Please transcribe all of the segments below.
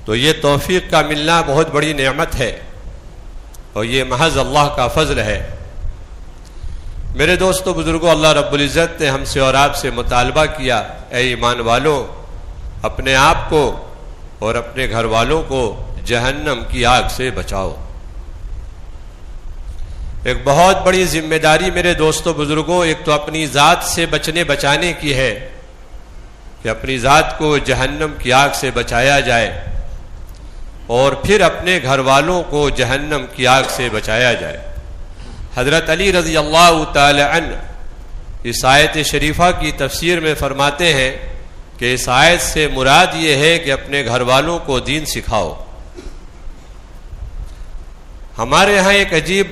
تو یہ توفیق کا ملنا بہت بڑی نعمت ہے اور یہ محض اللہ کا فضل ہے۔ میرے دوستو بزرگوں، اللہ رب العزت نے ہم سے اور آپ سے مطالبہ کیا، اے ایمان والوں، اپنے آپ کو اور اپنے گھر والوں کو جہنم کی آگ سے بچاؤ۔ ایک بہت بڑی ذمہ داری میرے دوستو بزرگوں، ایک تو اپنی ذات سے بچانے کی ہے کہ اپنی ذات کو جہنم کی آگ سے بچایا جائے، اور پھر اپنے گھر والوں کو جہنم کی آگ سے بچایا جائے۔ حضرت علی رضی اللہ تعالی عنہ اس آیت شریفہ کی تفسیر میں فرماتے ہیں کہ اس آیت سے مراد یہ ہے کہ اپنے گھر والوں کو دین سکھاؤ۔ ہمارے ہاں ایک عجیب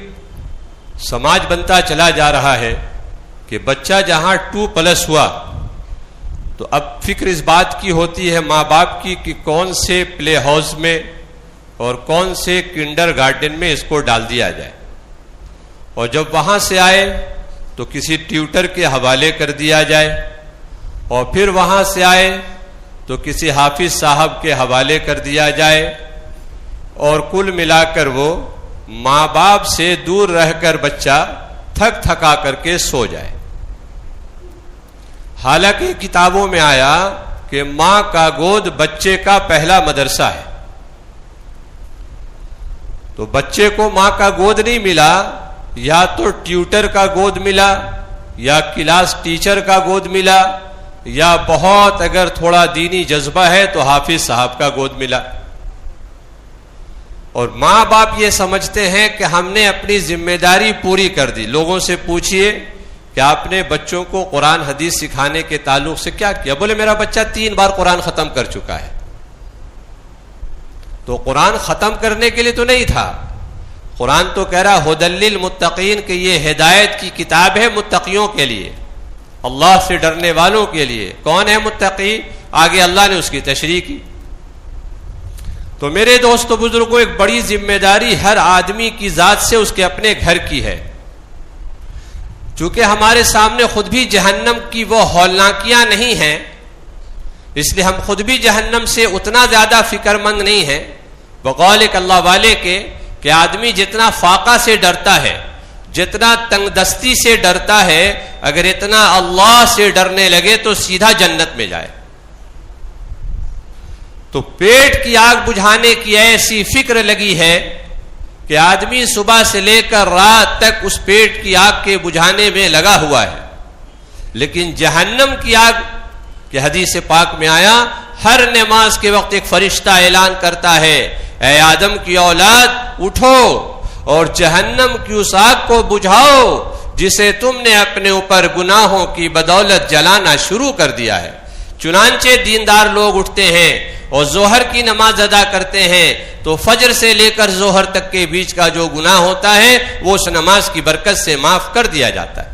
سماج بنتا چلا جا رہا ہے کہ بچہ جہاں 2+ ہوا تو اب فکر اس بات کی ہوتی ہے ماں باپ کی کہ کون سے پلے ہاؤس میں اور کون سے کنڈر گارڈن میں اس کو ڈال دیا جائے، اور جب وہاں سے آئے تو کسی ٹیوٹر کے حوالے کر دیا جائے، اور پھر وہاں سے آئے تو کسی حافظ صاحب کے حوالے کر دیا جائے، اور کل ملا کر وہ ماں باپ سے دور رہ کر بچہ تھک تھکا کر کے سو جائے۔ حالانکہ کتابوں میں آیا کہ ماں کا گود بچے کا پہلا مدرسہ ہے، تو بچے کو ماں کا گود نہیں ملا، یا تو ٹیوٹر کا گود ملا، یا کلاس ٹیچر کا گود ملا، یا بہت اگر تھوڑا دینی جذبہ ہے تو حافظ صاحب کا گود ملا۔ اور ماں باپ یہ سمجھتے ہیں کہ ہم نے اپنی ذمہ داری پوری کر دی۔ لوگوں سے پوچھئے کہ آپ نے بچوں کو قرآن حدیث سکھانے کے تعلق سے کیا کیا؟ بولے میرا بچہ 3 بار قرآن ختم کر چکا ہے۔ تو قرآن ختم کرنے کے لیے تو نہیں تھا، قرآن تو کہہ رہا ھدی للمتقین کہ یہ ہدایت کی کتاب ہے متقیوں کے لیے، اللہ سے ڈرنے والوں کے لیے۔ کون ہے متقی؟ آگے اللہ نے اس کی تشریح کی۔ تو میرے دوستو بزرگوں، ایک بڑی ذمہ داری ہر آدمی کی ذات سے اس کے اپنے گھر کی ہے۔ چونکہ ہمارے سامنے خود بھی جہنم کی وہ ہولناکیاں نہیں ہیں، اس لیے ہم خود بھی جہنم سے اتنا زیادہ فکر مند نہیں ہیں۔ بقول ایک اللہ والے کے کہ آدمی جتنا فاقہ سے ڈرتا ہے، جتنا تنگ دستی سے ڈرتا ہے، اگر اتنا اللہ سے ڈرنے لگے تو سیدھا جنت میں جائے۔ تو پیٹ کی آگ بجھانے کی ایسی فکر لگی ہے کہ آدمی صبح سے لے کر رات تک اس پیٹ کی آگ کے بجھانے میں لگا ہوا ہے، لیکن جہنم کی آگ کہ حدیث پاک میں آیا ہر نماز کے وقت ایک فرشتہ اعلان کرتا ہے، اے آدم کی اولاد اٹھو اور جہنم کی اس آگ کو بجھاؤ جسے تم نے اپنے اوپر گناہوں کی بدولت جلانا شروع کر دیا ہے۔ چنانچہ دیندار لوگ اٹھتے ہیں اور ظہر کی نماز ادا کرتے ہیں تو فجر سے لے کر ظہر تک کے بیچ کا جو گناہ ہوتا ہے وہ اس نماز کی برکت سے معاف کر دیا جاتا ہے۔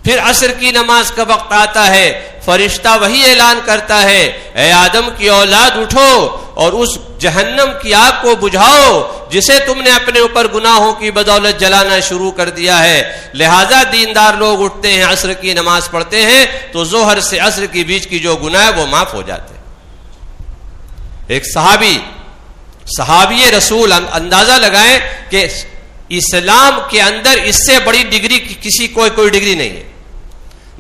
پھر عصر کی نماز کا وقت آتا ہے، فرشتہ وہی اعلان کرتا ہے، اے آدم کی اولاد اٹھو اور اس جہنم کی آگ کو بجھاؤ جسے تم نے اپنے اوپر گناہوں کی بدولت جلانا شروع کر دیا ہے۔ لہذا دیندار لوگ اٹھتے ہیں، عصر کی نماز پڑھتے ہیں تو ظہر سے عصر کے بیچ کی جو گناہ ہے وہ معاف ہو جاتے ہیں۔ ایک صحابی رسول، اندازہ لگائیں کہ اسلام کے اندر اس سے بڑی ڈگری کسی کوئی ڈگری نہیں ہے۔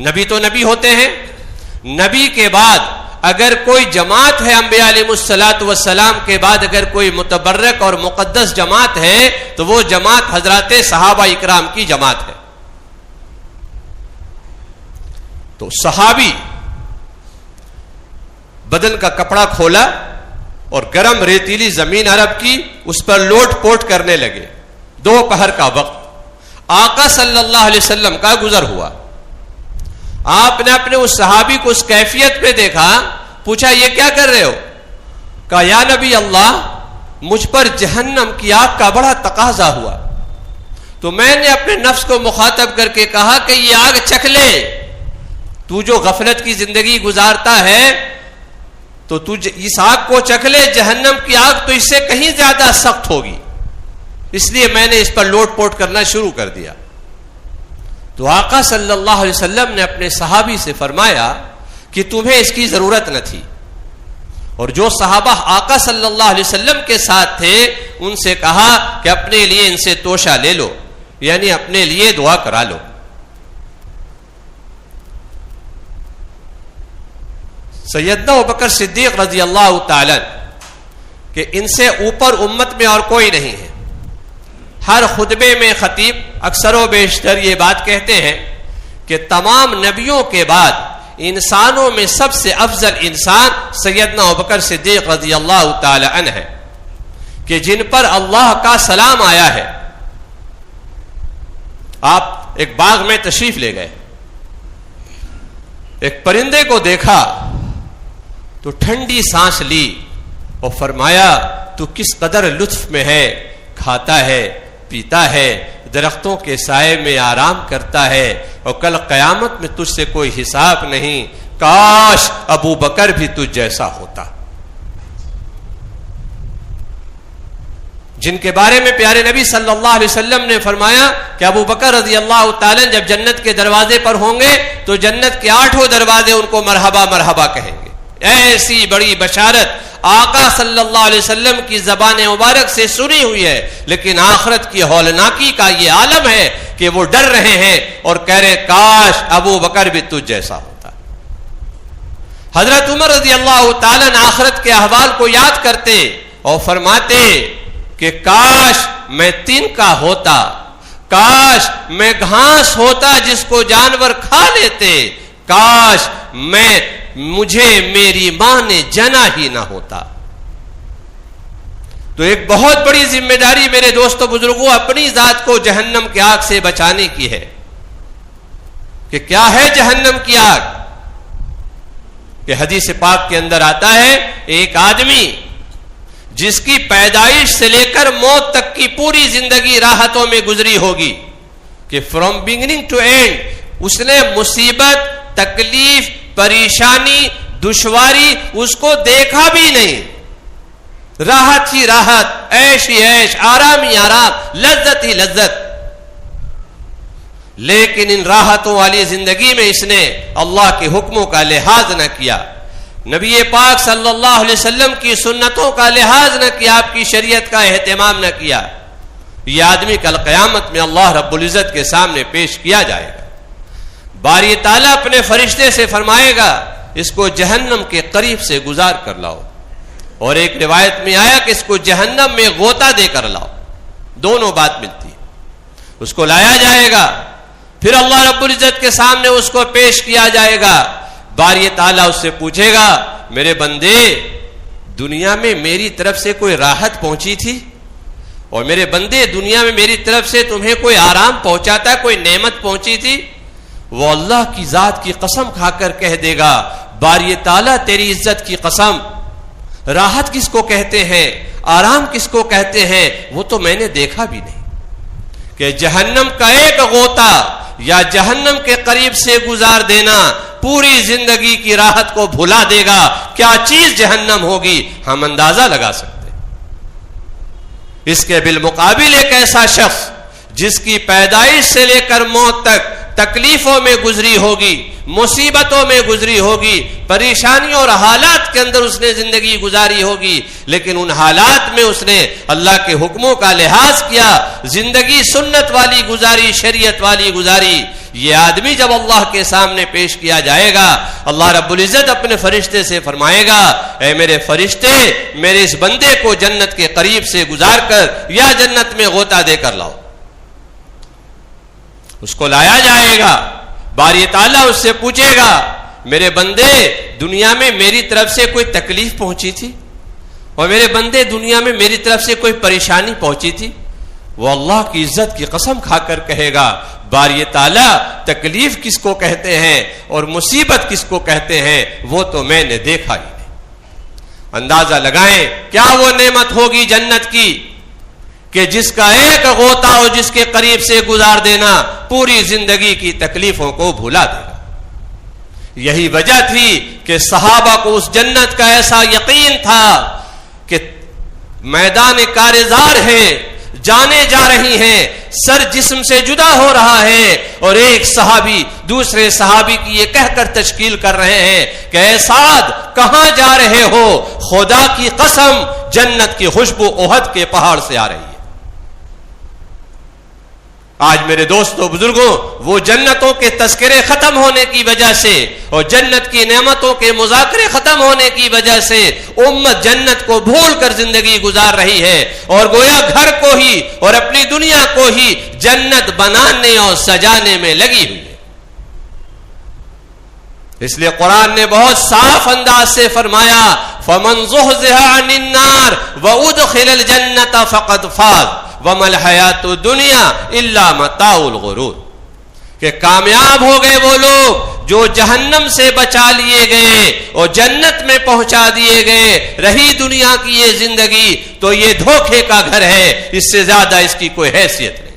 نبی تو نبی ہوتے ہیں، نبی کے بعد اگر کوئی جماعت ہے انبیاء علیہ الصلوۃ والسلام کے بعد اگر کوئی متبرک اور مقدس جماعت ہے تو وہ جماعت حضرات صحابہ اکرام کی جماعت ہے۔ تو صحابی بدن کا کپڑا کھولا اور گرم ریتیلی زمین عرب کی اس پر لوٹ پوٹ کرنے لگے۔ دوپہر کا وقت آقا صلی اللہ علیہ وسلم کا گزر ہوا، آپ نے اپنے اس صحابی کو اس کیفیت پہ دیکھا، پوچھا یہ کیا کر رہے ہو؟ کہا یا نبی اللہ مجھ پر جہنم کی آگ کا بڑا تقاضا ہوا، تو میں نے اپنے نفس کو مخاطب کر کے کہا کہ یہ آگ چکھ لے، تو جو غفلت کی زندگی گزارتا ہے تو تجھ اس آگ کو چکھ لے، جہنم کی آگ تو اس سے کہیں زیادہ سخت ہوگی، اس لیے میں نے اس پر لوٹ پوٹ کرنا شروع کر دیا۔ تو آقا صلی اللہ علیہ وسلم نے اپنے صحابی سے فرمایا کہ تمہیں اس کی ضرورت نہ تھی، اور جو صحابہ آقا صلی اللہ علیہ وسلم کے ساتھ تھے ان سے کہا کہ اپنے لیے ان سے توشہ لے لو، یعنی اپنے لیے دعا کرا لو۔ سیدنا ابوبکر صدیق رضی اللہ تعالی کہ ان سے اوپر امت میں اور کوئی نہیں ہے۔ ہر خطبے میں خطیب اکثر و بیشتر یہ بات کہتے ہیں کہ تمام نبیوں کے بعد انسانوں میں سب سے افضل انسان سیدنا ابوبکر صدیق رضی اللہ تعالی عنہ ہے، کہ جن پر اللہ کا سلام آیا ہے۔ آپ ایک باغ میں تشریف لے گئے، ایک پرندے کو دیکھا تو ٹھنڈی سانس لی اور فرمایا تو کس قدر لطف میں ہے، کھاتا ہے، پیتا ہے، درختوں کے سائے میں آرام کرتا ہے، اور کل قیامت میں تجھ سے کوئی حساب نہیں، کاش ابو بکر بھی تجھ جیسا ہوتا۔ جن کے بارے میں پیارے نبی صلی اللہ علیہ وسلم نے فرمایا کہ ابو بکر رضی اللہ تعالیٰ جب جنت کے دروازے پر ہوں گے تو جنت کے 8 دروازے ان کو مرحبا مرحبا کہیں گے۔ ایسی بڑی بشارت آقا صلی اللہ علیہ وسلم کی زبان مبارک سے سنی ہوئی ہے، لیکن آخرت کی ہولناکی کا یہ عالم ہے کہ وہ ڈر رہے ہیں اور کہہ رہے کاش ابو بکر بھی تجھ جیسا ہوتا۔ حضرت عمر رضی اللہ تعالیٰ نے آخرت کے احوال کو یاد کرتے اور فرماتے کہ کاش میں تن کا ہوتا، کاش میں گھاس ہوتا جس کو جانور کھا لیتے، کاش مجھے میری ماں نے جنا ہی نہ ہوتا۔ تو ایک بہت بڑی ذمہ داری میرے دوستو بزرگوں اپنی ذات کو جہنم کی آگ سے بچانے کی ہے۔ کہ کیا ہے جہنم کی آگ؟ کہ حدیث پاک کے اندر آتا ہے ایک آدمی جس کی پیدائش سے لے کر موت تک کی پوری زندگی راحتوں میں گزری ہوگی، کہ فرام بگننگ ٹو اینڈ اس نے مصیبت، تکلیف، پریشانی، دشواری اس کو دیکھا بھی نہیں، راحت ہی راحت، عیش ہی عیش، آرام ہی آرام، لذت ہی لذت۔ لیکن ان راحتوں والی زندگی میں اس نے اللہ کے حکموں کا لحاظ نہ کیا، نبی پاک صلی اللہ علیہ وسلم کی سنتوں کا لحاظ نہ کیا، آپ کی شریعت کا اہتمام نہ کیا۔ یہ آدمی کل قیامت میں اللہ رب العزت کے سامنے پیش کیا جائے گا۔ باری تعالیٰ اپنے فرشتے سے فرمائے گا اس کو جہنم کے قریب سے گزار کر لاؤ، اور ایک روایت میں آیا کہ اس کو جہنم میں غوطہ دے کر لاؤ، دونوں بات ملتی ہے۔ اس کو لایا جائے گا، پھر اللہ رب العزت کے سامنے اس کو پیش کیا جائے گا۔ باری تعالیٰ اس سے پوچھے گا میرے بندے دنیا میں میری طرف سے کوئی راحت پہنچی تھی؟ اور میرے بندے دنیا میں میری طرف سے تمہیں کوئی آرام پہنچا تھا، کوئی نعمت پہنچی تھی؟ وہ اللہ کی ذات کی قسم کھا کر کہہ دے گا باری تعالیٰ تیری عزت کی قسم، راحت کس کو کہتے ہیں، آرام کس کو کہتے ہیں، وہ تو میں نے دیکھا بھی نہیں۔ کہ جہنم کا ایک غوطہ یا جہنم کے قریب سے گزار دینا پوری زندگی کی راحت کو بھلا دے گا۔ کیا چیز جہنم ہوگی ہم اندازہ لگا سکتے ہیں۔ اس کے بالمقابل ایک ایسا شخص جس کی پیدائش سے لے کر موت تک تکلیفوں میں گزری ہوگی، مصیبتوں میں گزری ہوگی، پریشانیوں اور حالات کے اندر اس نے زندگی گزاری ہوگی، لیکن ان حالات میں اس نے اللہ کے حکموں کا لحاظ کیا، زندگی سنت والی گزاری، شریعت والی گزاری۔ یہ آدمی جب اللہ کے سامنے پیش کیا جائے گا، اللہ رب العزت اپنے فرشتے سے فرمائے گا اے میرے فرشتے میرے اس بندے کو جنت کے قریب سے گزار کر یا جنت میں غوطہ دے کر لاؤ۔ اس کو لایا جائے گا، باری تعالیٰ اس سے پوچھے گا میرے بندے دنیا میں میری طرف سے کوئی تکلیف پہنچی تھی؟ اور میرے بندے دنیا میں میری طرف سے کوئی پریشانی پہنچی تھی؟ وہ اللہ کی عزت کی قسم کھا کر کہے گا باری تعالیٰ تکلیف کس کو کہتے ہیں اور مصیبت کس کو کہتے ہیں وہ تو میں نے دیکھا ہی نہیں۔ اندازہ لگائیں کیا وہ نعمت ہوگی جنت کی کہ جس کا ایک غوطہ ہو، جس کے قریب سے گزار دینا پوری زندگی کی تکلیفوں کو بھلا دے گا۔ یہی وجہ تھی کہ صحابہ کو اس جنت کا ایسا یقین تھا کہ میدان کارزار ہے، جانے جا رہی ہیں، سر جسم سے جدا ہو رہا ہے، اور ایک صحابی دوسرے صحابی کی یہ کہہ کر تشکیل کر رہے ہیں کہ اے سعد کہاں جا رہے ہو؟ خدا کی قسم جنت کی خوشبو احد کے پہاڑ سے آ رہی ہے۔ آج میرے دوستوں بزرگوں، وہ جنتوں کے تذکرے ختم ہونے کی وجہ سے اور جنت کی نعمتوں کے مذاکرے ختم ہونے کی وجہ سے امت جنت کو بھول کر زندگی گزار رہی ہے، اور گویا گھر کو ہی اور اپنی دنیا کو ہی جنت بنانے اور سجانے میں لگی ہوئی ہے۔ اس لیے قرآن نے بہت صاف انداز سے فرمایا فَمَنْ زُحْزِحَ عَنِ النَّارِ وَأُدْخِلَ الْجَنَّةَ فَقَدْ فَازَ وَمَا الْحَيَاةُ الدُّنْيَا إِلَّا مَتَاعُ الْغُرُورِ، کہ کامیاب ہو گئے وہ لوگ جو جہنم سے بچا لیے گئے اور جنت میں پہنچا دیے گئے۔ رہی دنیا کی یہ زندگی تو یہ دھوکے کا گھر ہے، اس سے زیادہ اس کی کوئی حیثیت نہیں۔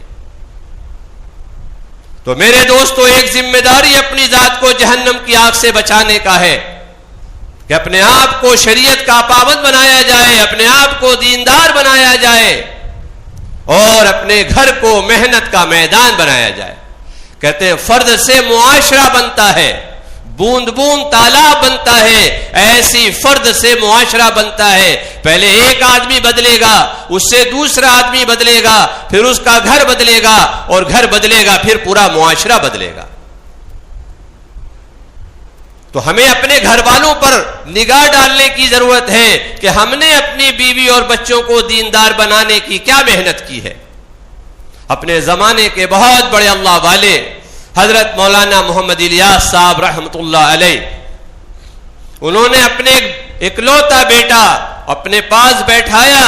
تو میرے دوستو، ایک ذمہ داری اپنی ذات کو جہنم کی آگ سے بچانے کا ہے کہ اپنے آپ کو شریعت کا پابند بنایا جائے، اپنے آپ کو دیندار بنایا جائے، اور اپنے گھر کو محنت کا میدان بنایا جائے۔ کہتے ہیں فرد سے معاشرہ بنتا ہے، بوند بوند تالاب بنتا ہے، ایسی فرد سے معاشرہ بنتا ہے۔ پہلے ایک آدمی بدلے گا، اس سے دوسرا آدمی بدلے گا، پھر اس کا گھر بدلے گا، اور گھر بدلے گا پھر پورا معاشرہ بدلے گا۔ تو ہمیں اپنے گھر والوں پر نگاہ ڈالنے کی ضرورت ہے کہ ہم نے اپنی بیوی اور بچوں کو دیندار بنانے کی کیا محنت کی ہے۔ اپنے زمانے کے بہت بڑے اللہ والے حضرت مولانا محمد الیاس صاحب رحمۃ اللہ علیہ، انہوں نے اپنے اکلوتا بیٹا اپنے پاس بیٹھایا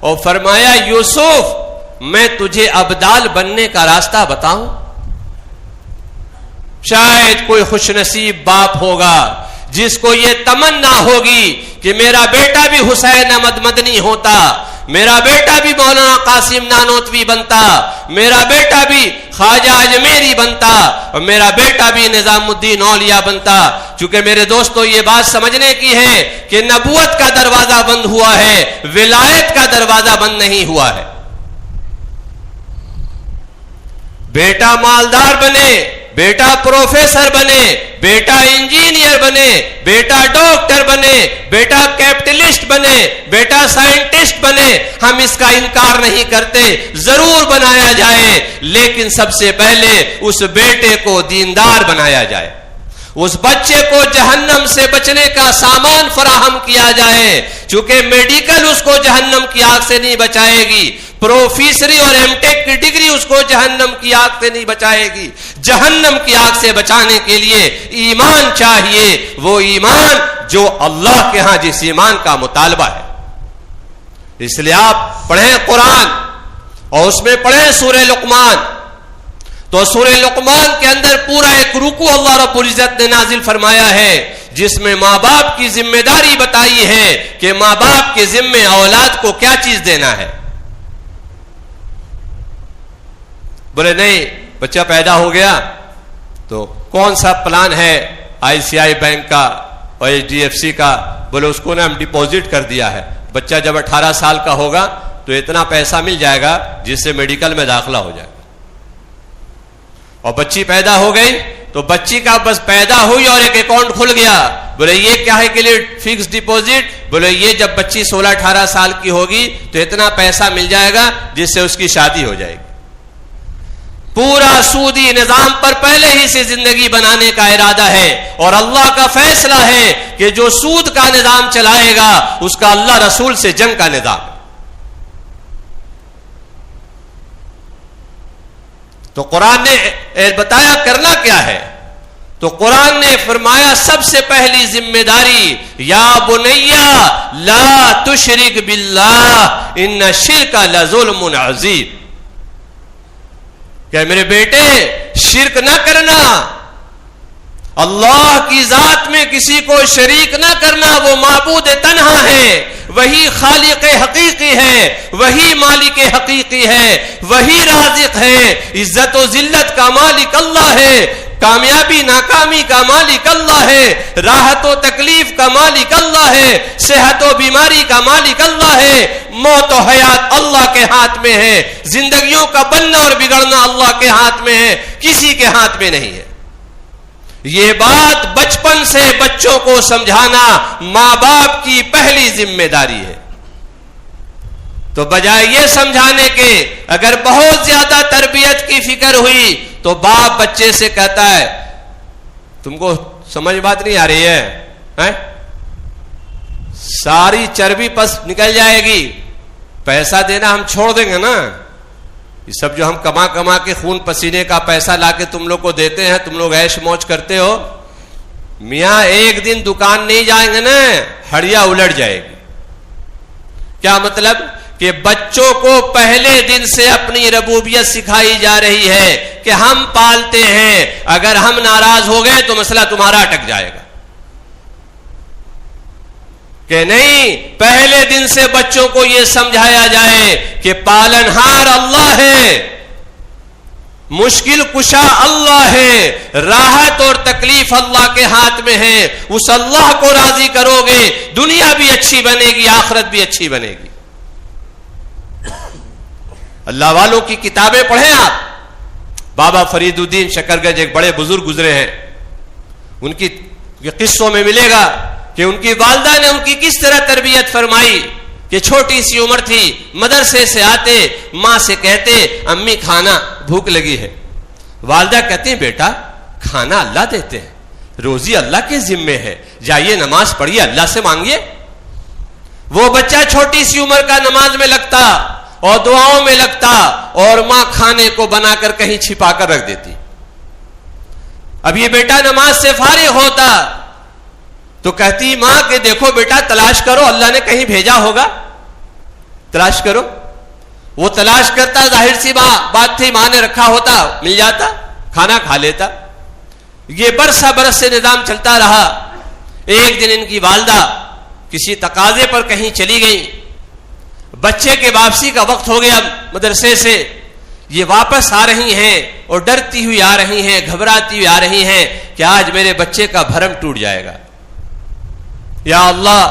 اور فرمایا یوسف میں تجھے ابدال بننے کا راستہ بتاؤں؟ شاید کوئی خوش نصیب باپ ہوگا جس کو یہ تمنا ہوگی کہ میرا بیٹا بھی حسین احمد مدنی ہوتا، میرا بیٹا بھی مولانا قاسم نانوتوی بنتا، میرا بیٹا بھی خواجہ اجمیری بنتا، اور میرا بیٹا بھی نظام الدین اولیاء بنتا۔ چونکہ میرے دوستو یہ بات سمجھنے کی ہے کہ نبوت کا دروازہ بند ہوا ہے، ولایت کا دروازہ بند نہیں ہوا ہے۔ بیٹا مالدار بنے، بیٹا پروفیسر بنے، بیٹا انجینئر بنے، بیٹا ڈاکٹر بنے، بیٹا کیپٹلسٹ بنے، بیٹا سائنٹسٹ بنے، ہم اس کا انکار نہیں کرتے، ضرور بنایا جائے، لیکن سب سے پہلے اس بیٹے کو دیندار بنایا جائے، اس بچے کو جہنم سے بچنے کا سامان فراہم کیا جائے۔ چونکہ میڈیکل اس کو جہنم کی آگ سے نہیں بچائے گی، پروفیسری اور ایم ٹیک کی ڈگری اس کو جہنم کی آگ سے نہیں بچائے گی۔ جہنم کی آگ سے بچانے کے لیے ایمان چاہیے، وہ ایمان جو اللہ کے ہاں جس ایمان کا مطالبہ ہے۔ اس لیے آپ پڑھیں قرآن اور اس میں پڑھیں سورہ لقمان، تو سورہ لقمان کے اندر پورا ایک رکوع اللہ رب العزت نے نازل فرمایا ہے جس میں ماں باپ کی ذمہ داری بتائی ہے کہ ماں باپ کے ذمے اولاد کو کیا چیز دینا ہے۔ بولے نہیں بچہ پیدا ہو گیا تو کون سا پلان ہے آئی سی آئی بینک کا اور ایچ ڈی ایف سی کا، بولے اس کو نا ہم ڈپوزٹ کر دیا ہے، بچہ جب 18 سال کا ہوگا تو اتنا پیسہ مل جائے گا جس سے میڈیکل میں داخلہ ہو جائے گا۔ اور بچی پیدا ہو گئی تو بچی کا بس پیدا ہوئی اور ایک اکاؤنٹ کھل گیا، بولے یہ کیا ہے کے لیے فکس ڈپوزٹ، بولے یہ جب بچی 16-18 سال کی ہوگی تو اتنا پیسہ مل جائے گا جس سے اس کی شادی ہو جائے گی۔ پورا سودی نظام پر پہلے ہی سے زندگی بنانے کا ارادہ ہے، اور اللہ کا فیصلہ ہے کہ جو سود کا نظام چلائے گا اس کا اللہ رسول سے جنگ کا نظام ہے۔ تو قرآن نے بتایا کرنا کیا ہے، تو قرآن نے فرمایا سب سے پہلی ذمہ داری یا بنیا لا تشرک باللہ ان الشرک لظلم عظیم، کہ میرے بیٹے شرک نہ کرنا، اللہ کی ذات میں کسی کو شریک نہ کرنا، وہ معبود تنہا ہے، وہی خالق حقیقی ہے، وہی مالک حقیقی ہے، وہی رازق ہے، عزت و ذلت کا مالک اللہ ہے، کامیابی ناکامی کا مالک اللہ ہے، راحت و تکلیف کا مالک اللہ ہے، صحت و بیماری کا مالک اللہ ہے، موت و حیات اللہ کے ہاتھ میں ہے، زندگیوں کا بننا اور بگڑنا اللہ کے ہاتھ میں ہے، کسی کے ہاتھ میں نہیں ہے۔ یہ بات بچپن سے بچوں کو سمجھانا ماں باپ کی پہلی ذمہ داری ہے۔ تو بجائے یہ سمجھانے کے اگر بہت زیادہ تربیت کی فکر ہوئی تو باپ بچے سے کہتا ہے تم کو سمجھ بات نہیں آ رہی ہے، ساری چربی پس نکل جائے گی، پیسہ دینا ہم چھوڑ دیں گے نا، یہ سب جو ہم کما کے خون پسینے کا پیسہ لا کے تم لوگ کو دیتے ہیں، تم لوگ عیش موج کرتے ہو، میاں ایک دن دکان نہیں جائیں گے نا ہڑیا الٹ جائے گی۔ کیا مطلب کہ بچوں کو پہلے دن سے اپنی ربوبیت سکھائی جا رہی ہے کہ ہم پالتے ہیں، اگر ہم ناراض ہو گئے تو مسئلہ تمہارا اٹک جائے گا، کہ نہیں، پہلے دن سے بچوں کو یہ سمجھایا جائے کہ پالنہار اللہ ہے، مشکل کشا اللہ ہے، راحت اور تکلیف اللہ کے ہاتھ میں ہے، اس اللہ کو راضی کرو گے دنیا بھی اچھی بنے گی، آخرت بھی اچھی بنے گی۔ اللہ والوں کی کتابیں پڑھیں آپ، بابا فرید الدین شکرگنج ایک بڑے بزرگ گزرے ہیں، ان کی قصوں میں ملے گا کہ ان کی والدہ نے ان کی کس طرح تربیت فرمائی کہ چھوٹی سی عمر تھی، مدرسے سے آتے ماں سے کہتے امی کھانا بھوک لگی ہے، والدہ کہتی ہیں بیٹا کھانا اللہ دیتے ہیں، روزی اللہ کے ذمے ہے، جائیے نماز پڑھیے، اللہ سے مانگیے۔ وہ بچہ چھوٹی سی عمر کا نماز میں لگتا اور دعاؤں میں لگتا، اور ماں کھانے کو بنا کر کہیں چھپا کر رکھ دیتی۔ اب یہ بیٹا نماز سے فارغ ہوتا تو کہتی ماں کہ دیکھو بیٹا تلاش کرو، اللہ نے کہیں بھیجا ہوگا، تلاش کرو۔ وہ تلاش کرتا، ظاہر سی بات تھی ماں نے رکھا ہوتا، مل جاتا، کھانا کھا لیتا۔ یہ برس سے نظام چلتا رہا۔ ایک دن ان کی والدہ کسی تقاضے پر کہیں چلی گئی، بچے کے واپسی کا وقت ہو گیا مدرسے سے، یہ واپس آ رہی ہیں اور ڈرتی ہوئی آ رہی ہیں، گھبراتی ہوئی آ رہی ہیں کہ آج میرے بچے کا بھرم ٹوٹ جائے گا، یا اللہ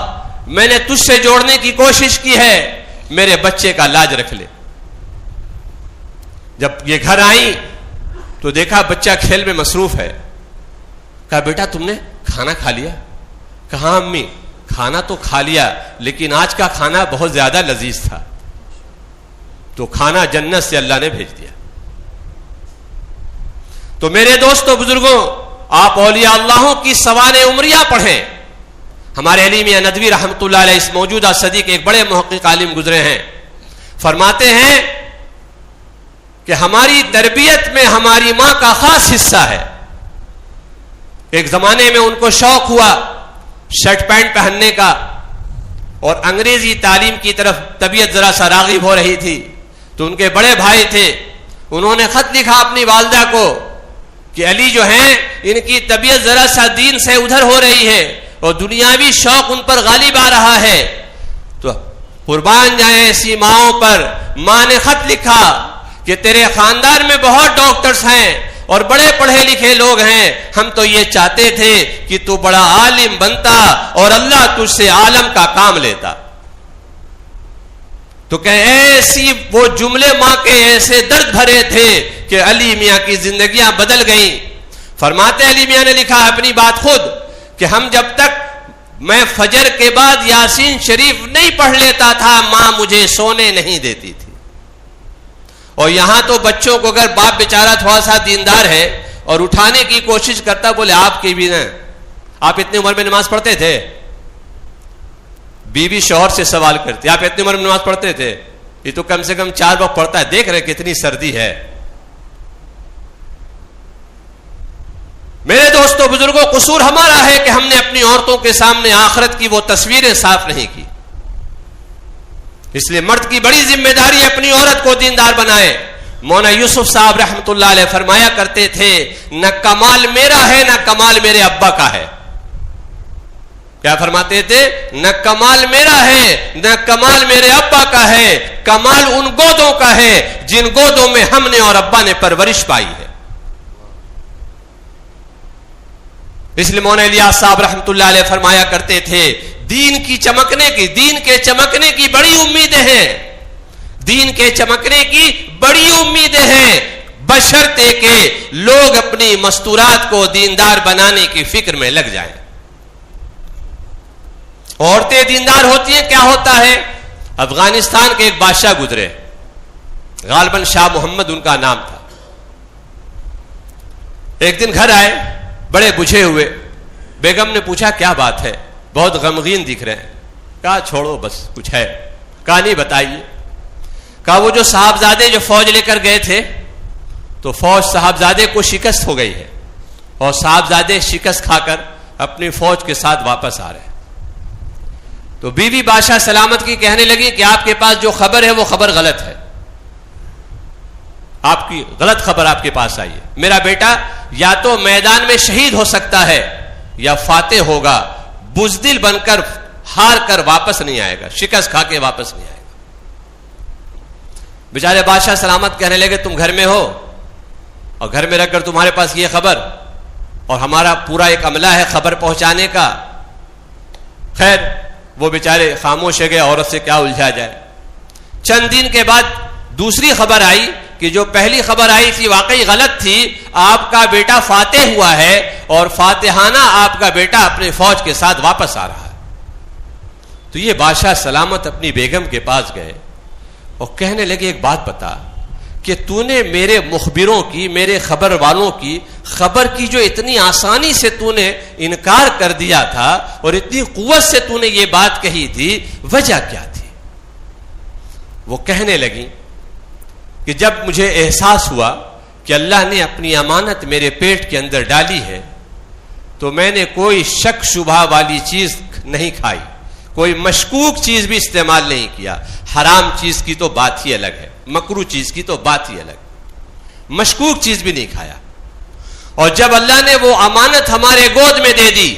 میں نے تجھ سے جوڑنے کی کوشش کی ہے، میرے بچے کا لاج رکھ لے۔ جب یہ گھر آئی تو دیکھا بچہ کھیل میں مصروف ہے، کہا بیٹا تم نے کھانا کھا لیا؟ کہا امی کھانا تو کھا لیا، لیکن آج کا کھانا بہت زیادہ لذیذ تھا، تو کھانا جنت سے اللہ نے بھیج دیا۔ تو میرے دوستو بزرگوں، آپ اولیاء اللہ کی سوانح عمریہ پڑھیں۔ ہمارے علی میاں ندوی رحمۃ اللہ علیہ اس موجودہ صدی کے ایک بڑے محقق عالم گزرے ہیں، فرماتے ہیں کہ ہماری تربیت میں ہماری ماں کا خاص حصہ ہے۔ ایک زمانے میں ان کو شوق ہوا شرٹ پینٹ پہننے کا، اور انگریزی تعلیم کی طرف طبیعت ذرا سا راغب ہو رہی تھی، تو ان کے بڑے بھائی تھے، انہوں نے خط لکھا اپنی والدہ کو کہ علی جو ہیں ان کی طبیعت ذرا سا دین سے ادھر ہو رہی ہے اور دنیاوی شوق ان پر غالب آ رہا ہے، تو قربان جائیں ایسی ماؤں پر۔ ماں نے خط لکھا کہ تیرے خاندان میں بہت ڈاکٹرز ہیں اور بڑے پڑھے لکھے لوگ ہیں، ہم تو یہ چاہتے تھے کہ تو بڑا عالم بنتا اور اللہ تجھ سے عالم کا کام لیتا۔ تو کہ ایسی وہ جملے ماں کے ایسے درد بھرے تھے کہ علی میاں کی زندگیاں بدل گئیں۔ فرماتے علی میاں نے لکھا اپنی بات خود کہ ہم جب تک میں فجر کے بعد یاسین شریف نہیں پڑھ لیتا تھا ماں مجھے سونے نہیں دیتی تھی۔ اور یہاں تو بچوں کو اگر باپ بیچارہ تھوڑا سا دیندار ہے اور اٹھانے کی کوشش کرتا، بولے آپ کی بھی نا، آپ اتنی عمر میں نماز پڑھتے تھے؟ بیوی شوہر سے سوال کرتی آپ اتنی عمر میں نماز پڑھتے تھے؟ یہ تو کم سے کم 4 وقت پڑھتا ہے، دیکھ رہے کتنی سردی ہے۔ میرے دوستو بزرگوں، قصور ہمارا ہے کہ ہم نے اپنی عورتوں کے سامنے آخرت کی وہ تصویریں صاف نہیں کی۔ اس لیے مرد کی بڑی ذمہ داری اپنی عورت کو دیندار بنائے۔ مولانا یوسف صاحب رحمۃ اللہ علیہ فرمایا کرتے تھے نہ کمال میرا ہے نہ کمال میرے ابا کا ہے۔ کیا فرماتے تھے؟ نہ کمال میرا ہے نہ کمال میرے ابا کا ہے، کمال ان گودوں کا ہے جن گودوں میں ہم نے اور ابا نے پرورش پائی ہے۔ اس لیے مولانا الیاس صاحب رحمۃ اللہ علیہ فرمایا کرتے تھے دین کے چمکنے کی بڑی امیدیں ہیں، دین کے چمکنے کی بڑی امیدیں ہیں، بشرطے کہ لوگ اپنی مستورات کو دیندار بنانے کی فکر میں لگ جائیں۔ عورتیں دیندار ہوتی ہیں، کیا ہوتا ہے؟ افغانستان کے ایک بادشاہ گزرے، غالباً شاہ محمد ان کا نام تھا۔ ایک دن گھر آئے بڑے بجھے ہوئے، بیگم نے پوچھا کیا بات ہے، بہت غمگین دکھ رہے ہیں۔ کہا چھوڑو بس کچھ ہے۔ کہا نہیں بتائیے۔ کہا وہ جو صاحبزادے جو فوج لے کر گئے تھے تو فوج صاحبزادے کو شکست ہو گئی ہے اور صاحبزادے شکست کھا کر اپنی فوج کے ساتھ واپس آ رہے ہیں۔ تو بیوی بادشاہ سلامت کی کہنے لگی کہ آپ کے پاس جو خبر ہے وہ خبر غلط ہے، آپ کی غلط خبر آپ کے پاس آئی ہے، میرا بیٹا یا تو میدان میں شہید ہو سکتا ہے یا فاتح ہوگا، بزدل بن کر ہار کر واپس نہیں آئے گا، شکست کھا کے واپس نہیں آئے گا۔ بیچارے بادشاہ سلامت کہنے لگے تم گھر میں ہو اور گھر میں رکھ کر تمہارے پاس یہ خبر اور ہمارا پورا ایک عملہ ہے خبر پہنچانے کا۔ خیر وہ بیچارے خاموش ہے گئے، عورت سے کیا الجھا جائے۔ چند دن کے بعد دوسری خبر آئی کہ جو پہلی خبر آئی تھی واقعی غلط تھی، آپ کا بیٹا فاتح ہوا ہے اور فاتحانہ آپ کا بیٹا اپنے فوج کے ساتھ واپس آ رہا ہے۔ تو یہ بادشاہ سلامت اپنی بیگم کے پاس گئے اور کہنے لگے ایک بات بتا کہ تو نے میرے مخبروں کی، میرے خبر والوں کی خبر کی جو اتنی آسانی سے تو نے انکار کر دیا تھا اور اتنی قوت سے تو نے یہ بات کہی تھی، وجہ کیا تھی؟ وہ کہنے لگی کہ جب مجھے احساس ہوا کہ اللہ نے اپنی امانت میرے پیٹ کے اندر ڈالی ہے تو میں نے کوئی شک شبہ والی چیز نہیں کھائی، کوئی مشکوک چیز بھی استعمال نہیں کیا۔ حرام چیز کی تو بات ہی الگ ہے، مکروہ چیز کی تو بات ہی الگ، مشکوک چیز بھی نہیں کھایا۔ اور جب اللہ نے وہ امانت ہمارے گود میں دے دی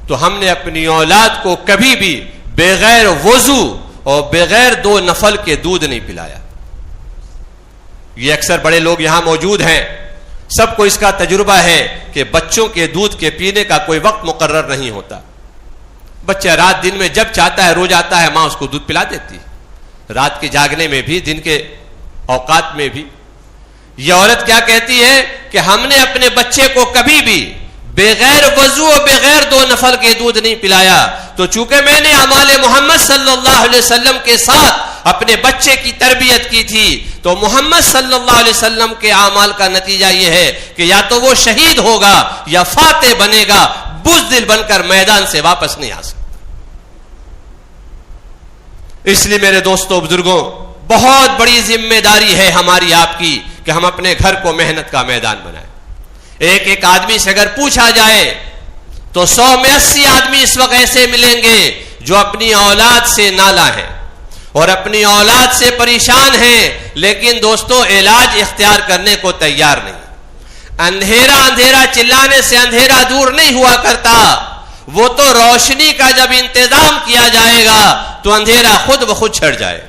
تو ہم نے اپنی اولاد کو کبھی بھی بغیر وضو اور بغیر 2 نفل کے دودھ نہیں پلایا۔ یہ اکثر بڑے لوگ یہاں موجود ہیں، سب کو اس کا تجربہ ہے کہ بچوں کے دودھ کے پینے کا کوئی وقت مقرر نہیں ہوتا۔ بچہ رات دن میں جب چاہتا ہے روز آتا ہے، ماں اس کو دودھ پلا دیتی ہے، رات کے جاگنے میں بھی، دن کے اوقات میں بھی۔ یہ عورت کیا کہتی ہے کہ ہم نے اپنے بچے کو کبھی بھی بغیر وضو اور بغیر 2 نفل کے دودھ نہیں پلایا، تو چونکہ میں نے اعمال محمد صلی اللہ علیہ وسلم کے ساتھ اپنے بچے کی تربیت کی تھی، تو محمد صلی اللہ علیہ وسلم کے اعمال کا نتیجہ یہ ہے کہ یا تو وہ شہید ہوگا یا فاتح بنے گا، بزدل بن کر میدان سے واپس نہیں آ سکتا۔ اس لیے میرے دوستوں بزرگوں، بہت بڑی ذمہ داری ہے ہماری آپ کی کہ ہم اپنے گھر کو محنت کا میدان بنائیں۔ ایک آدمی سے اگر پوچھا جائے تو 100 میں 80 آدمی اس وقت ایسے ملیں گے جو اپنی اولاد سے نالاں ہیں اور اپنی اولاد سے پریشان ہیں، لیکن دوستوں علاج اختیار کرنے کو تیار نہیں۔ اندھیرا چلانے سے اندھیرا دور نہیں ہوا کرتا، وہ تو روشنی کا جب انتظام کیا جائے گا تو اندھیرا خود بخود چھڑ جائے۔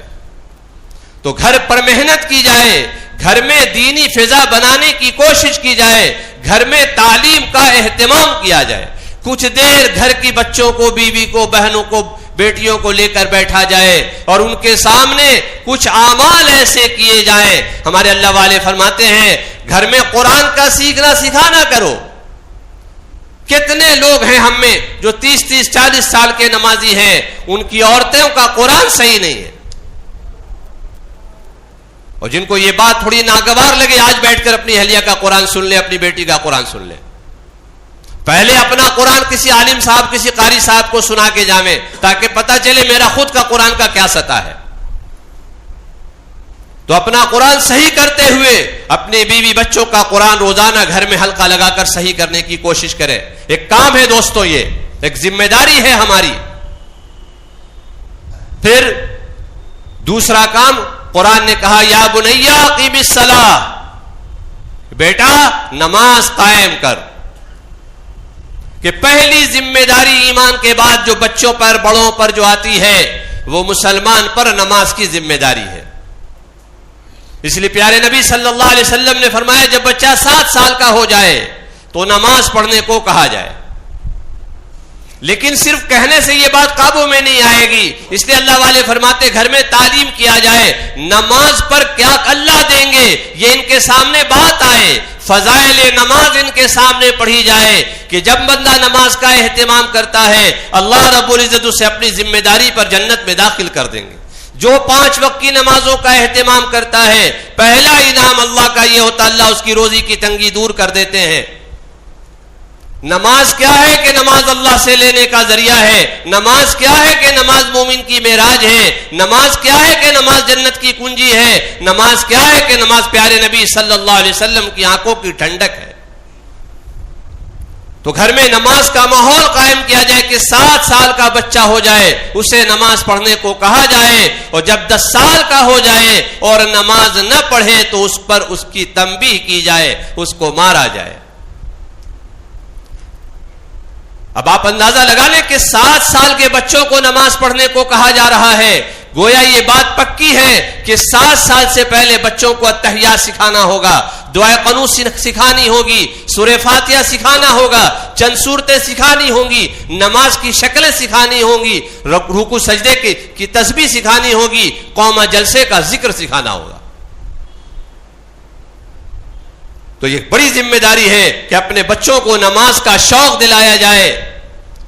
تو گھر پر محنت کی جائے، گھر میں دینی فضا بنانے کی کوشش کی جائے، گھر میں تعلیم کا اہتمام کیا جائے، کچھ دیر گھر کی بچوں کو، بیوی کو، بہنوں کو، بیٹیوں کو لے کر بیٹھا جائے اور ان کے سامنے کچھ اعمال ایسے کیے جائیں۔ ہمارے اللہ والے فرماتے ہیں گھر میں قرآن کا سیکھنا سکھانا کرو۔ کتنے لوگ ہیں ہم میں جو 30 40 سال کے نمازی ہیں، ان کی عورتوں کا قرآن صحیح نہیں ہے، اور جن کو یہ بات تھوڑی ناگوار لگے آج بیٹھ کر اپنی اہلیہ کا قرآن سن لے، اپنی بیٹی کا قرآن سن لے۔ پہلے اپنا قرآن کسی عالم صاحب، کسی قاری صاحب کو سنا کے جامیں تاکہ پتہ چلے میرا خود کا قرآن کا کیا سطح ہے۔ تو اپنا قرآن صحیح کرتے ہوئے اپنے بیوی بچوں کا قرآن روزانہ گھر میں حلقہ لگا کر صحیح کرنے کی کوشش کریں۔ ایک کام ہے دوستوں، یہ ایک ذمہ داری ہے ہماری۔ پھر دوسرا کام قرآن نے کہا یا بنیا قیم الصلاۃ، بیٹا نماز قائم کر۔ کہ پہلی ذمہ داری ایمان کے بعد جو بچوں پر، بڑوں پر جو آتی ہے وہ مسلمان پر نماز کی ذمہ داری ہے۔ اس لیے پیارے نبی صلی اللہ علیہ وسلم نے فرمایا جب بچہ 7 سال کا ہو جائے تو نماز پڑھنے کو کہا جائے. لیکن صرف کہنے سے یہ بات قابو میں نہیں آئے گی. اس لیے اللہ والے فرماتے گھر میں تعلیم کیا جائے. نماز پر کیا اللہ دیں گے یہ ان کے سامنے بات آئے. فضائل نماز ان کے سامنے پڑھی جائے کہ جب بندہ نماز کا اہتمام کرتا ہے اللہ رب العزت اسے اپنی ذمہ داری پر جنت میں داخل کر دیں گے. جو 5 وقت کی نمازوں کا اہتمام کرتا ہے پہلا انعام اللہ کا یہ ہوتا اللہ اس کی روزی کی تنگی دور کر دیتے ہیں. نماز کیا ہے کہ نماز اللہ سے لینے کا ذریعہ ہے. نماز کیا ہے کہ نماز مومن کی معراج ہے. نماز کیا ہے کہ نماز جنت کی کنجی ہے. نماز کیا ہے کہ نماز پیارے نبی صلی اللہ علیہ وسلم کی آنکھوں کی ٹھنڈک ہے. تو گھر میں نماز کا ماحول قائم کیا جائے کہ 7 سال کا بچہ ہو جائے اسے نماز پڑھنے کو کہا جائے, اور جب 10 سال کا ہو جائے اور نماز نہ پڑھے تو اس پر اس کی تنبیہ کی جائے, اس کو مارا جائے. اب آپ اندازہ لگا لیں کہ 7 سال کے بچوں کو نماز پڑھنے کو کہا جا رہا ہے. گویا یہ بات پکی ہے کہ 7 سال سے پہلے بچوں کو التحیات سکھانا ہوگا, دعائے قنوت سکھانی ہوگی, سورہ فاتحہ سکھانا ہوگا, چند صورتیں سکھانی ہوں گی, نماز کی شکلیں سکھانی ہوں گی, رکوع سجدے کی تسبیح سکھانی ہوگی, قوم جلسے کا ذکر سکھانا ہوگا. تو یہ بڑی ذمہ داری ہے کہ اپنے بچوں کو نماز کا شوق دلایا جائے.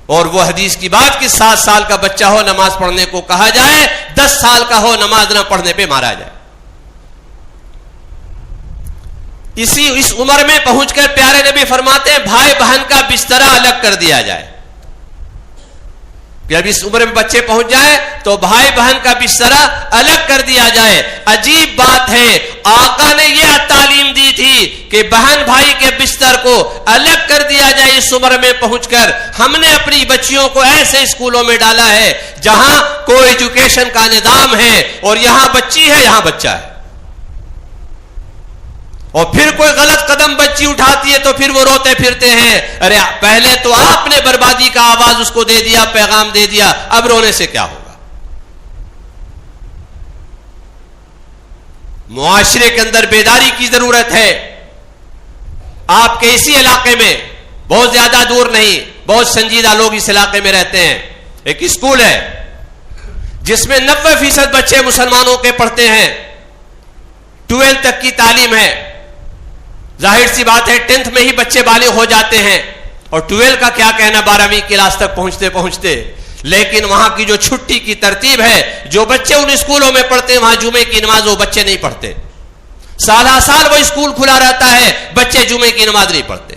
اور وہ حدیث کی بات کہ 7 سال کا بچہ ہو نماز پڑھنے کو کہا جائے, 10 سال کا ہو نماز نہ پڑھنے پہ مارا جائے. اس عمر میں پہنچ کر پیارے نبی فرماتے ہیں بھائی بہن کا بسترا الگ کر دیا جائے. جب اس عمر میں بچے پہنچ جائے تو بھائی بہن کا بسترا الگ کر دیا جائے. عجیب بات ہے, آقا نے یہ تعلیم دی تھی کہ بہن بھائی کے بستر کو الگ کر دیا جائے. اس عمر میں پہنچ کر ہم نے اپنی بچیوں کو ایسے اسکولوں میں ڈالا ہے جہاں کو ایجوکیشن کا نظام ہے اور یہاں بچی ہے یہاں بچہ ہے, اور پھر کوئی غلط قدم بچی اٹھاتی ہے تو پھر وہ روتے پھرتے ہیں, ارے پہلے تو آپ نے بربادی کا آواز اس کو دے دیا, پیغام دے دیا, اب رونے سے کیا ہوگا. معاشرے کے اندر بیداری کی ضرورت ہے. آپ کے اسی علاقے میں بہت زیادہ دور نہیں, بہت سنجیدہ لوگ اس علاقے میں رہتے ہیں. ایک اسکول ہے جس میں 90% بچے مسلمانوں کے پڑھتے ہیں, 12 تک کی تعلیم ہے. ظاہر سی بات ہے 10th میں ہی بچے بالغ ہو جاتے ہیں, اور 12 کا کیا کہنا 12ویں کلاس تک پہنچتے پہنچتے. لیکن وہاں کی جو چھٹی کی ترتیب ہے, جو بچے ان اسکولوں میں پڑھتے ہیں وہاں جمعے کی نماز وہ بچے نہیں پڑھتے. سالہ سال وہ اسکول کھلا رہتا ہے, بچے جمعے کی نماز نہیں پڑھتے.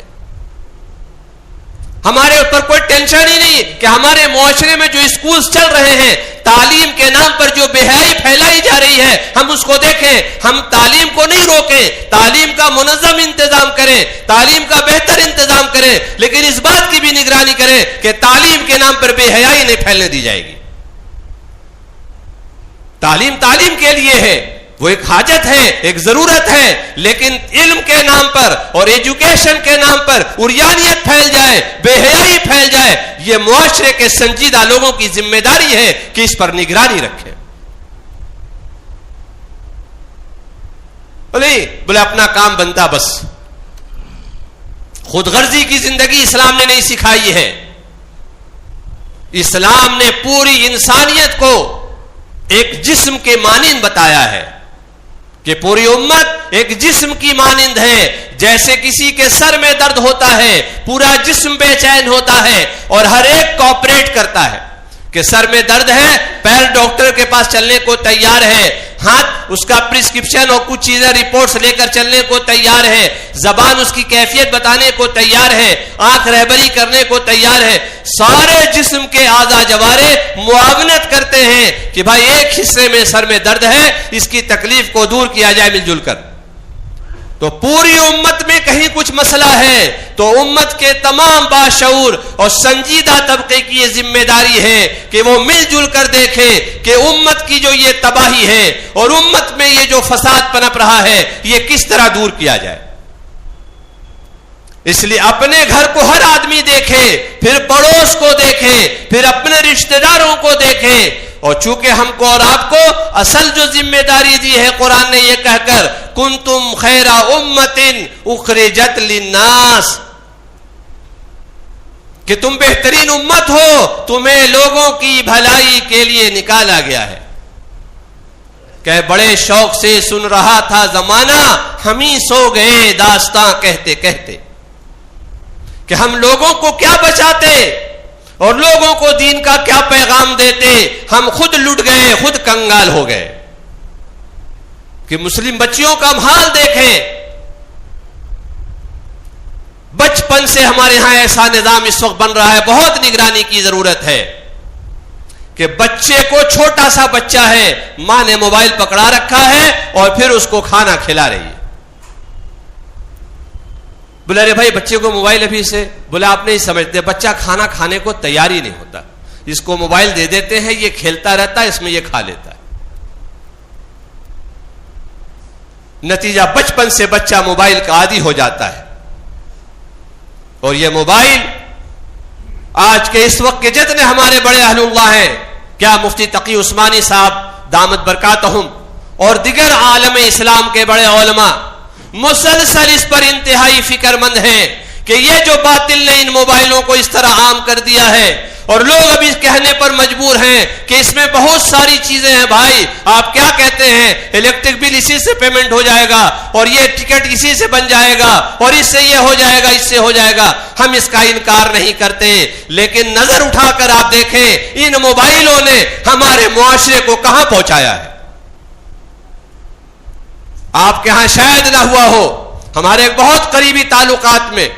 ہمارے اوپر کوئی ٹینشن ہی نہیں کہ ہمارے معاشرے میں جو اسکولز چل رہے ہیں تعلیم کے نام پر جو بے حیائی پھیلائی جا رہی ہے ہم اس کو دیکھیں. ہم تعلیم کو نہیں روکیں, تعلیم کا منظم انتظام کریں, تعلیم کا بہتر انتظام کریں, لیکن اس بات کی بھی نگرانی کریں کہ تعلیم کے نام پر بے حیائی نہیں پھیلنے دی جائے گی. تعلیم تعلیم کے لیے ہے, وہ ایک حاجت ہے, ایک ضرورت ہے, لیکن علم کے نام پر اور ایجوکیشن کے نام پر عریانیت پھیل جائے, بے حیائی پھیل جائے, یہ معاشرے کے سنجیدہ لوگوں کی ذمہ داری ہے کہ اس پر نگرانی رکھیں. بولے اپنا کام بنتا بس. خود غرضی کی زندگی اسلام نے نہیں سکھائی ہے. اسلام نے پوری انسانیت کو ایک جسم کے مانند بتایا ہے کہ پوری امت ایک جسم کی مانند ہے. جیسے کسی کے سر میں درد ہوتا ہے پورا جسم بے چین ہوتا ہے اور ہر ایک کوآپریٹ کرتا ہے کہ سر میں درد ہے, پیر ڈاکٹر کے پاس چلنے کو تیار ہے, ہاتھ اس کا پرسکرپشن اور کچھ چیزیں رپورٹس لے کر چلنے کو تیار ہے, زبان اس کی کیفیت بتانے کو تیار ہے, آنکھ رہبری کرنے کو تیار ہے. سارے جسم کے اعضاء جوارے معاونت کرتے ہیں کہ بھائی ایک حصے میں سر میں درد ہے, اس کی تکلیف کو دور کیا جائے مل جل کر. تو پوری امت میں کہیں کچھ مسئلہ ہے تو امت کے تمام باشعور اور سنجیدہ طبقے کی یہ ذمہ داری ہے کہ وہ مل جل کر دیکھے کہ امت کی جو یہ تباہی ہے اور امت میں یہ جو فساد پنپ رہا ہے یہ کس طرح دور کیا جائے. اس لیے اپنے گھر کو ہر آدمی دیکھے, پھر پڑوس کو دیکھے, پھر اپنے رشتہ داروں کو دیکھے. اور چونکہ ہم کو اور آپ کو اصل جو ذمہ داری دی ہے قرآن نے یہ کہہ کر کنتم خیر امت اخرجت للناس, کہ تم بہترین امت ہو، تمہیں لوگوں کی بھلائی کے لیے نکالا گیا ہے. کہ بڑے شوق سے سن رہا تھا زمانہ، ہم ہی سو گئے داستاں کہتے کہتے. کہ ہم لوگوں کو کیا بچاتے اور لوگوں کو دین کا کیا پیغام دیتے، ہم خود لٹ گئے، خود کنگال ہو گئے. کہ مسلم بچیوں کا ہم حال دیکھیں. بچپن سے ہمارے ہاں ایسا نظام اس وقت بن رہا ہے، بہت نگرانی کی ضرورت ہے. کہ بچے کو، چھوٹا سا بچہ ہے، ماں نے موبائل پکڑا رکھا ہے اور پھر اس کو کھانا کھلا رہی ہے. بولا رے بھائی بچے کو موبائل ابھی سے، بولا آپ نہیں سمجھتے، بچہ کھانا کھانے کو تیار ہی نہیں ہوتا، اس کو موبائل دے دیتے ہیں، یہ کھیلتا رہتا ہے، اس میں یہ کھا لیتا ہے. نتیجہ بچپن سے بچہ موبائل کا عادی ہو جاتا ہے. اور یہ موبائل آج کے اس وقت کے جتنے ہمارے بڑے اہل اللہ ہیں، کیا مفتی تقی عثمانی صاحب دامت برکاتہم اور دیگر عالم اسلام کے بڑے علماء مسلسل اس پر انتہائی فکر مند ہیں کہ یہ جو باطل نے ان موبائلوں کو اس طرح عام کر دیا ہے، اور لوگ ابھی کہنے پر مجبور ہیں کہ اس میں بہت ساری چیزیں ہیں. بھائی آپ کیا کہتے ہیں، الیکٹرک بل اسی سے پیمنٹ ہو جائے گا، اور یہ ٹکٹ اسی سے بن جائے گا، اور اس سے یہ ہو جائے گا، اس سے ہو جائے گا. ہم اس کا انکار نہیں کرتے، لیکن نظر اٹھا کر آپ دیکھیں ان موبائلوں نے ہمارے معاشرے کو کہاں پہنچایا ہے. آپ کے ہاں شاید نہ ہوا ہو، ہمارے ایک بہت قریبی تعلقات میں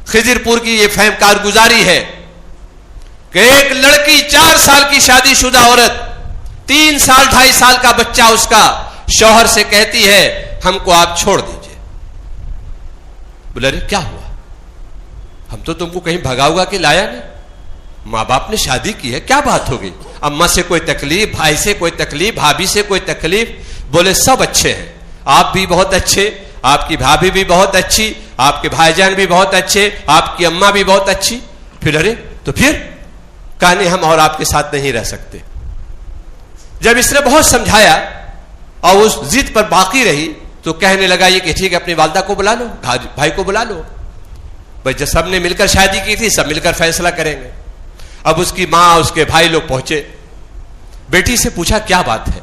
خضر پور کی یہ فہم کارگزاری ہے کہ ایک لڑکی 4 سال کی شادی شدہ عورت، 3 سال 2.5 سال کا بچہ اس کا، شوہر سے کہتی ہے ہم کو آپ چھوڑ دیجئے. بولے رے کیا ہوا، ہم تو تم کو کہیں بھگا ہوا کہ لایا نہیں، ماں باپ نے شادی کی ہے، کیا بات ہو گئی، اماں سے کوئی تکلیف، بھائی سے کوئی تکلیف، بھابھی سے کوئی تکلیف. بولے سب اچھے ہیں، آپ بھی بہت اچھے، آپ کی بھابھی بھی بہت اچھی، آپ کے بھائی جان بھی بہت اچھے، آپ کی اماں بھی بہت اچھی. پھر ارے تو پھر کہانی ہم اور آپ کے ساتھ نہیں رہ سکتے. جب اس نے بہت سمجھایا اور اس ضد پر باقی رہی تو کہنے لگا یہ کہ ٹھیک ہے اپنی والدہ کو بلا لو، بھائی کو بلا لو. بھائی جب سب نے مل کر شادی کی تھی، سب مل کر فیصلہ کریں گے. اب اس کی ماں، اس کے بھائی لوگ پہنچے. بیٹی سے پوچھا کیا بات ہے،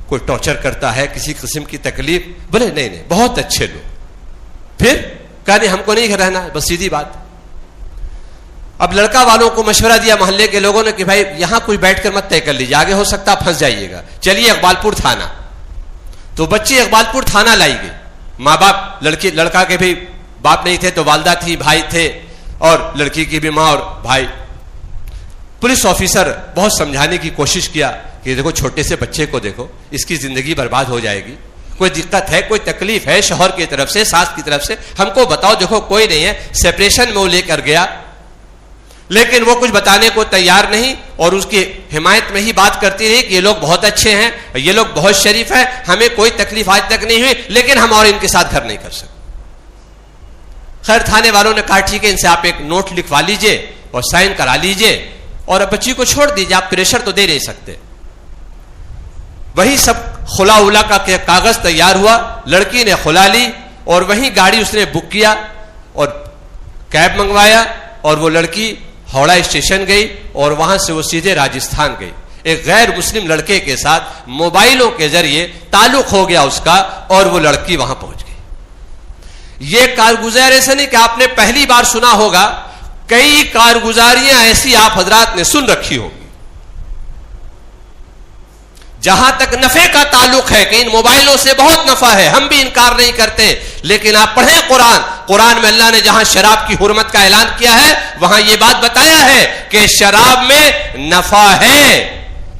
کوئی ٹارچر کرتا ہے، کسی قسم کی تکلیف؟ بولے نہیں نہیں بہت اچھے لوگ. پھر کہنے ہم کو نہیں رہنا، بس سیدھی بات. اب لڑکا والوں کو مشورہ دیا، محلے کے لوگوں نے کہ بھائی یہاں کوئی بیٹھ کر مت طے کر لیجیے، آگے ہو سکتا پھنس جائیے گا، چلیے اقبال پور تھانہ. تو بچی اقبال پور تھانہ لائی گئی. ماں باپ، لڑکا کے بھی باپ نہیں تھے تو والدہ تھی، بھائی تھے، اور لڑکی کی بھی ماں اور بھائی. پولیس آفیسر بہت سمجھانے کی کوشش کیا کہ دیکھو چھوٹے سے بچے کو دیکھو، اس کی زندگی برباد ہو جائے گی، کوئی دقت ہے، کوئی تکلیف ہے شوہر کی طرف سے، ساس کی طرف سے، ہم کو بتاؤ. دیکھو کوئی نہیں ہے. سیپریشن میں وہ لے کر گیا، لیکن وہ کچھ بتانے کو تیار نہیں، اور اس کی حمایت میں ہی بات کرتی رہی کہ یہ لوگ بہت اچھے ہیں، یہ لوگ بہت شریف ہیں، ہمیں کوئی تکلیف آج تک نہیں ہوئی، لیکن ہم اور ان کے ساتھ گھر نہیں کر سکتے. خیر تھانے والوں نے کہا ٹھیک ہے ان سے آپ ایک نوٹ لکھوا لیجئے اور سائن کرا لیجئے اور اب بچی کو چھوڑ دیجئے، آپ پریشر تو دے نہیں سکتے. وہی سب خلا اولا کا کاغذ تیار ہوا، لڑکی نے خلا لی اور وہیں گاڑی اس نے بک کیا اور کیب منگوایا، اور وہ لڑکی ہاوڑا اسٹیشن گئی اور وہاں سے وہ سیدھے راجستھان گئی. ایک غیر مسلم لڑکے کے ساتھ موبائلوں کے ذریعے تعلق ہو گیا اس کا، اور وہ لڑکی وہاں پہنچ گئی. یہ کارگزار ایسا نہیں کہ آپ نے پہلی بار سنا ہوگا، کئی کارگزاریاں ایسی آپ حضرات نے سن رکھی ہوگی. جہاں تک نفع کا تعلق ہے کہ ان موبائلوں سے بہت نفع ہے، ہم بھی انکار نہیں کرتے، لیکن آپ پڑھیں قرآن میں اللہ نے جہاں شراب کی حرمت کا اعلان کیا ہے وہاں یہ بات بتایا ہے کہ شراب میں نفع ہے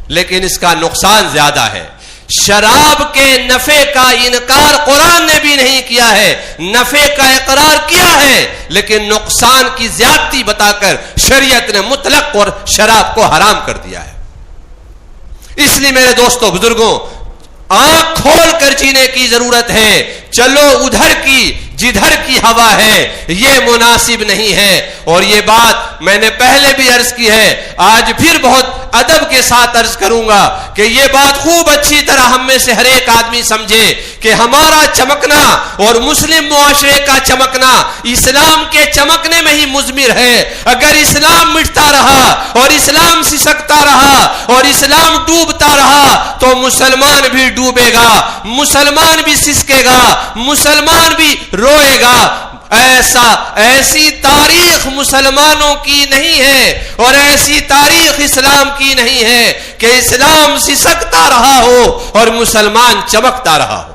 لیکن اس کا نقصان زیادہ ہے. شراب کے نفع کا انکار قرآن نے بھی نہیں کیا ہے، نفع کا اقرار کیا ہے، لیکن نقصان کی زیادتی بتا کر شریعت نے مطلق اور شراب کو حرام کر دیا ہے. اس لیے میرے دوستوں بزرگوں، آنکھ کھول کر جینے کی ضرورت ہے. چلو ادھر کی جدھر کی ہوا ہے یہ مناسب نہیں ہے. اور یہ بات میں نے پہلے بھی عرض کی ہے, آج پھر بہت ادب کے ساتھ عرض کروں گا کہ یہ بات خوب اچھی طرح ہم میں سے ہر ایک آدمی سمجھے کہ ہمارا چمکنا اور مسلم معاشرے کا چمکنا اسلام کے چمکنے میں ہی مضمر ہے. اگر اسلام مٹتا رہا اور اسلام سسکتا رہا اور اسلام ڈوبتا رہا تو مسلمان بھی ڈوبے گا, مسلمان بھی سسکے گا, مسلمان بھی روئے گا. ایسی تاریخ مسلمانوں کی نہیں ہے اور ایسی تاریخ اسلام کی نہیں ہے کہ اسلام سسکتا رہا ہو اور مسلمان چمکتا رہا ہو.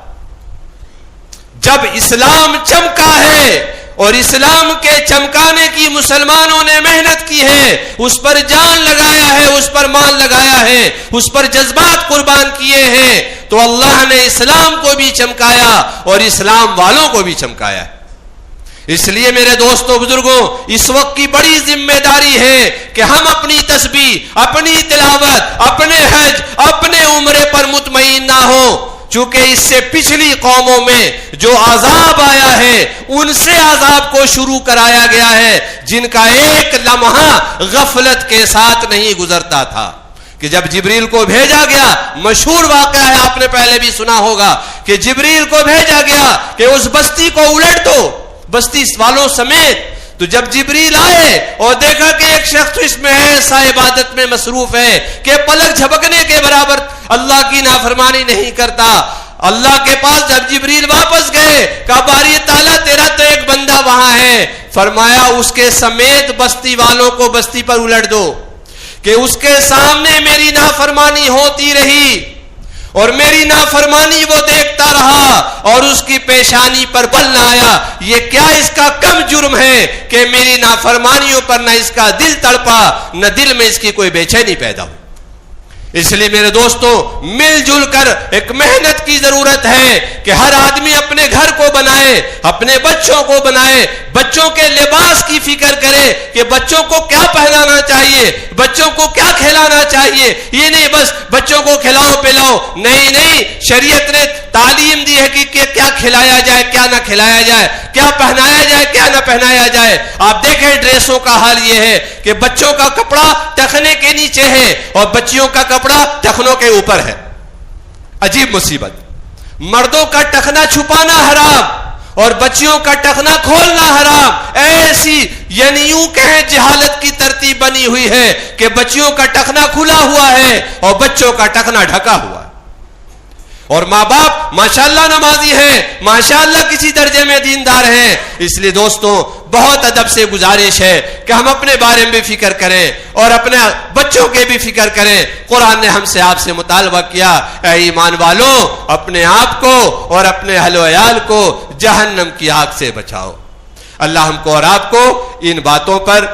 جب اسلام چمکا ہے اور اسلام کے چمکانے کی مسلمانوں نے محنت کی ہے, اس پر جان لگایا ہے, اس پر مال لگایا ہے, اس پر جذبات قربان کیے ہیں, تو اللہ نے اسلام کو بھی چمکایا اور اسلام والوں کو بھی چمکایا ہے. اس لیے میرے دوستوں بزرگوں, اس وقت کی بڑی ذمہ داری ہے کہ ہم اپنی تسبیح, اپنی تلاوت, اپنے حج, اپنے عمرے پر مطمئن نہ ہوں, چونکہ اس سے پچھلی قوموں میں جو عذاب آیا ہے ان سے عذاب کو شروع کرایا گیا ہے جن کا ایک لمحہ غفلت کے ساتھ نہیں گزرتا تھا. کہ جب جبریل کو بھیجا گیا, مشہور واقعہ ہے, آپ نے پہلے بھی سنا ہوگا کہ جبریل کو بھیجا گیا کہ اس بستی کو الٹ دو, بستی والوں سمیت. تو جب جبریل آئے اور دیکھا کہ ایک شخص اس میں ایسا عبادت میں مصروف ہے کہ پلک جھپکنے کے برابر اللہ کی نافرمانی نہیں کرتا, اللہ کے پاس جب جبریل واپس گئے, کہا باری تعالیٰ تیرا تو ایک بندہ وہاں ہے, فرمایا اس کے سمیت بستی والوں کو بستی پر الٹ دو, کہ اس کے سامنے میری نافرمانی ہوتی رہی اور میری نافرمانی وہ دیکھتا رہا اور اس کی پیشانی پر بل نہ آیا. یہ کیا اس کا کم جرم ہے کہ میری نافرمانیوں پر نہ اس کا دل تڑپا, نہ دل میں اس کی کوئی بے چینی پیدا ہو. اس لیے میرے دوستوں, مل جل کر ایک محنت کی ضرورت ہے کہ ہر آدمی اپنے گھر کو بنائے, اپنے بچوں کو بنائے, بچوں کے لباس کی فکر کرے کہ بچوں کو کیا پہنانا چاہیے, بچوں کو کیا کھلانا چاہیے. یہ نہیں بس بچوں کو کھلاؤ پلاؤ, نہیں, شریعت نے تعلیم دی ہے کہ کیا کھلایا جائے, کیا نہ کھلایا جائے, کیا پہنایا جائے, کیا نہ پہنایا جائے. آپ دیکھیں ڈریسوں کا حال یہ ہے کہ بچوں کا کپڑا ٹخنے کے نیچے ہے اور بچیوں کا کپڑا ٹخنوں کے اوپر ہے. عجیب مصیبت. مردوں کا ٹخنا چھپانا حرام اور بچیوں کا ٹخنا کھولنا حرام. ایسی یعنی یوں کہیں جہالت کی ترتیب بنی ہوئی ہے کہ بچیوں کا ٹخنا کھلا ہوا ہے اور بچوں کا ٹخنا ڈھکا ہوا ہے. اور ماں باپ ماشاءاللہ نمازی ہیں, ماشاءاللہ کسی درجے میں دیندار ہیں. اس لیے دوستوں بہت ادب سے گزارش ہے کہ ہم اپنے بارے میں بھی فکر کریں اور اپنے بچوں کے بھی فکر کریں. قرآن نے ہم سے آپ سے مطالبہ کیا, اے ایمان والوں اپنے آپ کو اور اپنے اہل و عیال کو جہنم کی آگ سے بچاؤ. اللہ ہم کو اور آپ کو ان باتوں پر,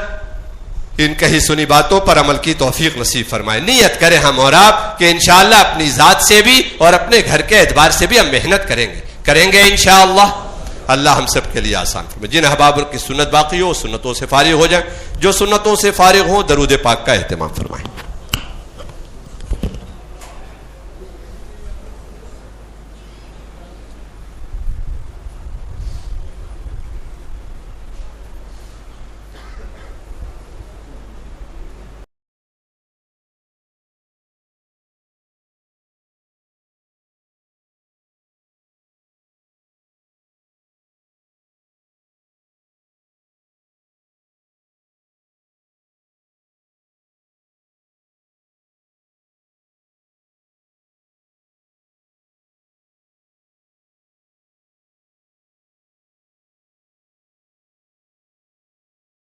ان کہی سنی باتوں پر عمل کی توفیق نصیب فرمائے. نیت کریں ہم اور آپ کہ انشاءاللہ اپنی ذات سے بھی اور اپنے گھر کے اعتبار سے بھی ہم محنت کریں گے انشاءاللہ. اللہ ہم سب کے لیے آسان فرمائے. جن احباب کی سنت باقی ہو سنتوں سے فارغ ہو جائیں, جو سنتوں سے فارغ ہوں درود پاک کا اہتمام فرمائیں.